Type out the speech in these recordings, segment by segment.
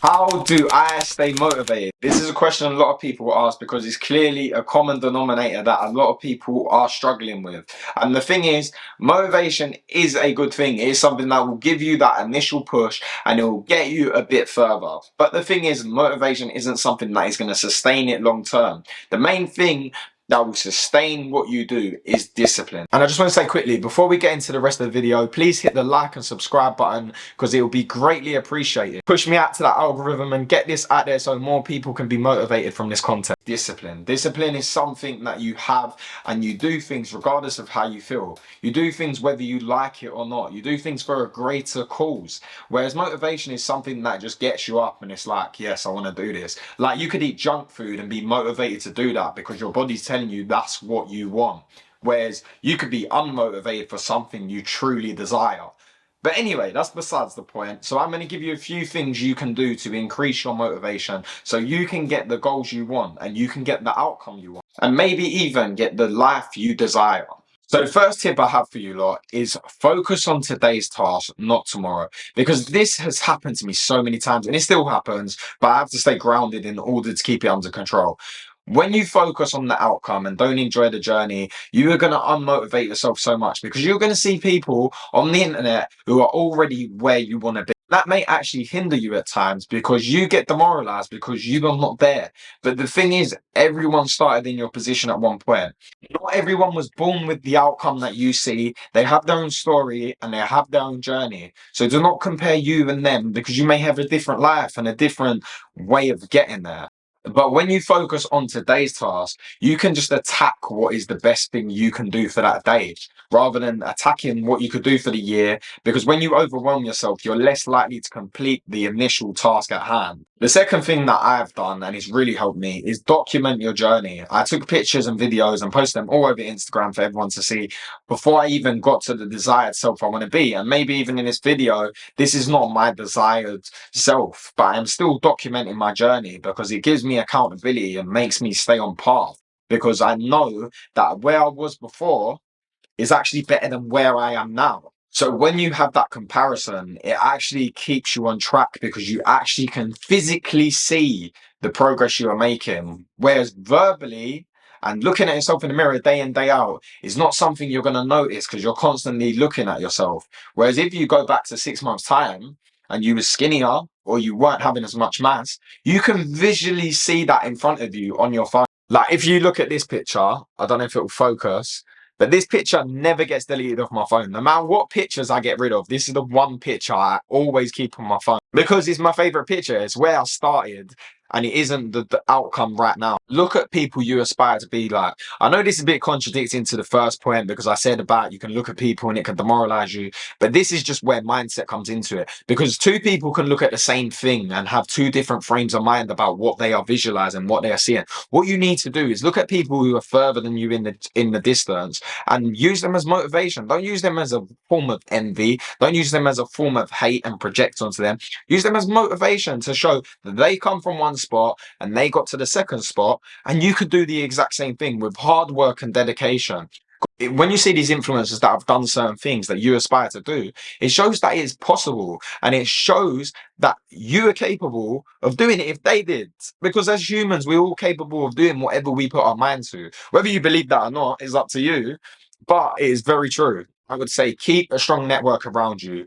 How do I stay motivated? This is a question a lot of people ask because it's clearly a common denominator that a lot of people are struggling with. And the thing is, motivation is a good thing. It is something that will give you that initial push and it will get you a bit further. But the thing is, motivation isn't something that is going to sustain it long term. The main thing that will sustain what you do is discipline. And I just want to say quickly, before we get into the rest of the video, please hit the like and subscribe button because it will be greatly appreciated. Push me out to that algorithm and get this out there so more people can be motivated from this content. Discipline. Discipline is something that you have and you do things regardless of how you feel. You do things whether you like it or not. You do things for a greater cause. Whereas motivation is something that just gets you up and it's like, yes, I want to do this. Like you could eat junk food and be motivated to do that because your body's telling you that's what you want. Whereas you could be unmotivated for something you truly desire. But anyway, that's besides the point. So I'm going to give you a few things you can do to increase your motivation so you can get the goals you want and you can get the outcome you want and maybe even get the life you desire. So the first tip I have for you lot is focus on today's task, not tomorrow. Because this has happened to me so many times and it still happens, but I have to stay grounded in order to keep it under control. When you focus on the outcome and don't enjoy the journey, you are going to unmotivate yourself so much because you're going to see people on the internet who are already where you want to be. That may actually hinder you at times because you get demoralized because you are not there. But the thing is, everyone started in your position at one point. Not everyone was born with the outcome that you see. They have their own story and they have their own journey. So do not compare you and them because you may have a different life and a different way of getting there. But when you focus on today's task, you can just attack what is the best thing you can do for that day rather than attacking what you could do for the year. Because when you overwhelm yourself, you're less likely to complete the initial task at hand. The second thing that I've done and it's really helped me is document your journey. I took pictures and videos and posted them all over Instagram for everyone to see before I even got to the desired self I want to be. And maybe even in this video, this is not my desired self, but I'm still documenting my journey because it gives me accountability and makes me stay on path because I know that where I was before is actually better than where I am now. So when you have that comparison, it actually keeps you on track because you actually can physically see the progress you are making. Whereas verbally and looking at yourself in the mirror day in, day out is not something you're going to notice because you're constantly looking at yourself. Whereas if you go back to 6 months' time and you were skinnier or you weren't having as much mass, you can visually see that in front of you on your phone. Like if you look at this picture, I don't know if it will focus, but this picture never gets deleted off my phone. No matter what pictures I get rid of, this is the one picture I always keep on my phone because it's my favorite picture. It's where I started and it isn't the outcome right now. Look at people you aspire to be like. I know this is a bit contradicting to the first point because I said about you can look at people and it can demoralize you, but this is just where mindset comes into it because two people can look at the same thing and have two different frames of mind about what they are visualizing, what they are seeing. What you need to do is look at people who are further than you in the distance and use them as motivation. Don't use them as a form of envy. Don't use them as a form of hate and project onto them. Use them as motivation to show that they come from one spot and they got to the second spot and you could do the exact same thing with hard work and dedication. When you see these influencers that have done certain things that you aspire to do, it shows that it is possible and it shows that you are capable of doing it if they did. Because as humans, we're all capable of doing whatever we put our mind to. Whether you believe that or not is up to you, but it is very true. I would say keep a strong network around you.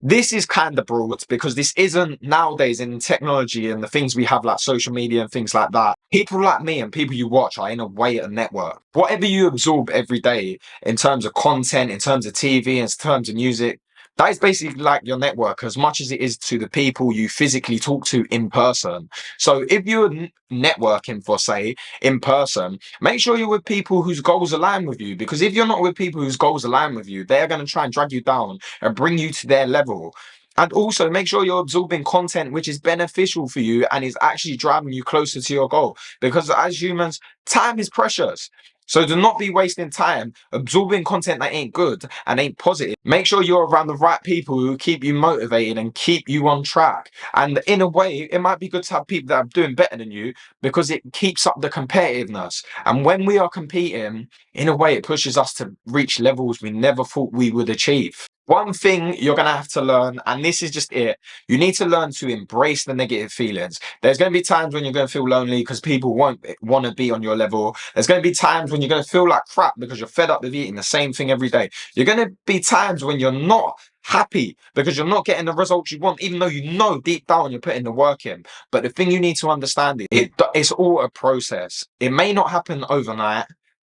This is kind of broad because this isn't nowadays in technology and the things we have like social media and things like that. People like me and people you watch are in a way a network. Whatever you absorb every day in terms of content, in terms of TV, in terms of music, that is basically like your network as much as it is to the people you physically talk to in person. So if you're networking for, say, in person, make sure you're with people whose goals align with you. Because if you're not with people whose goals align with you, they're going to try and drag you down and bring you to their level. And also make sure you're absorbing content which is beneficial for you and is actually driving you closer to your goal. Because as humans, time is precious. So do not be wasting time absorbing content that ain't good and ain't positive. Make sure you're around the right people who keep you motivated and keep you on track. And in a way, it might be good to have people that are doing better than you because it keeps up the competitiveness. And when we are competing, in a way, it pushes us to reach levels we never thought we would achieve. One thing you're going to have to learn, and this is just it, you need to learn to embrace the negative feelings. There's going to be times when you're going to feel lonely because people won't want to be on your level. There's going to be times when you're going to feel like crap because you're fed up with eating the same thing every day. You're going to be times when you're not happy because you're not getting the results you want, even though you know deep down you're putting the work in. But the thing you need to understand is it's all a process. It may not happen overnight.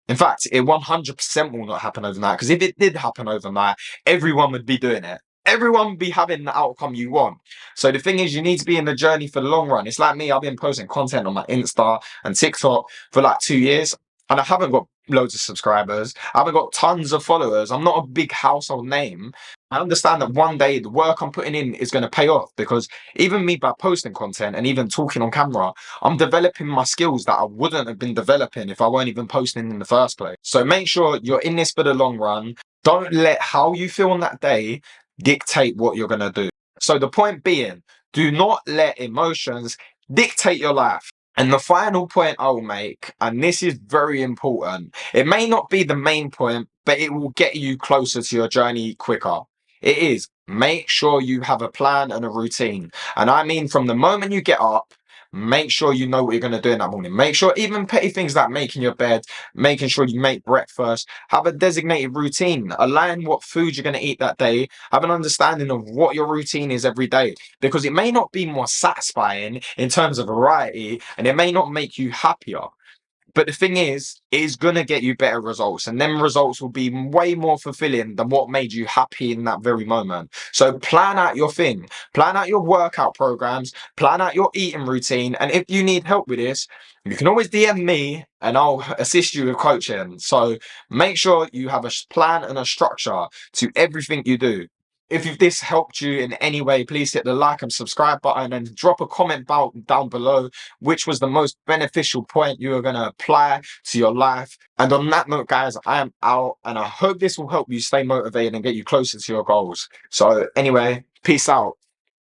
In fact, it 100% will not happen overnight, because if it did happen overnight, everyone would be doing it. Everyone would be having the outcome you want. So the thing is, you need to be in the journey for the long run. It's like me, I've been posting content on my Insta and TikTok for like 2 years, and I haven't got loads of subscribers. I haven't got tons of followers. I'm not a big household name. I understand that one day the work I'm putting in is going to pay off, because even me, by posting content and even talking on camera, I'm developing my skills that I wouldn't have been developing if I weren't even posting in the first place. So make sure you're in this for the long run. Don't let how you feel on that day dictate what you're going to do. So the point being, do not let emotions dictate your life. And the final point I'll make, and this is very important, it may not be the main point, but it will get you closer to your journey quicker. It is, make sure you have a plan and a routine. And I mean, from the moment you get up, make sure you know what you're going to do in that morning. Make sure even petty things like making your bed, making sure you make breakfast, have a designated routine, align what food you're going to eat that day, have an understanding of what your routine is every day, because it may not be more satisfying in terms of variety, and it may not make you happier. But the thing is, it is going to get you better results, and them results will be way more fulfilling than what made you happy in that very moment. So plan out your thing, plan out your workout programs, plan out your eating routine. And if you need help with this, you can always DM me and I'll assist you with coaching. So make sure you have a plan and a structure to everything you do. If this helped you in any way, please hit the like and subscribe button and drop a comment down below which was the most beneficial point you are going to apply to your life. And on that note, guys, I am out, and I hope this will help you stay motivated and get you closer to your goals. So anyway, peace out.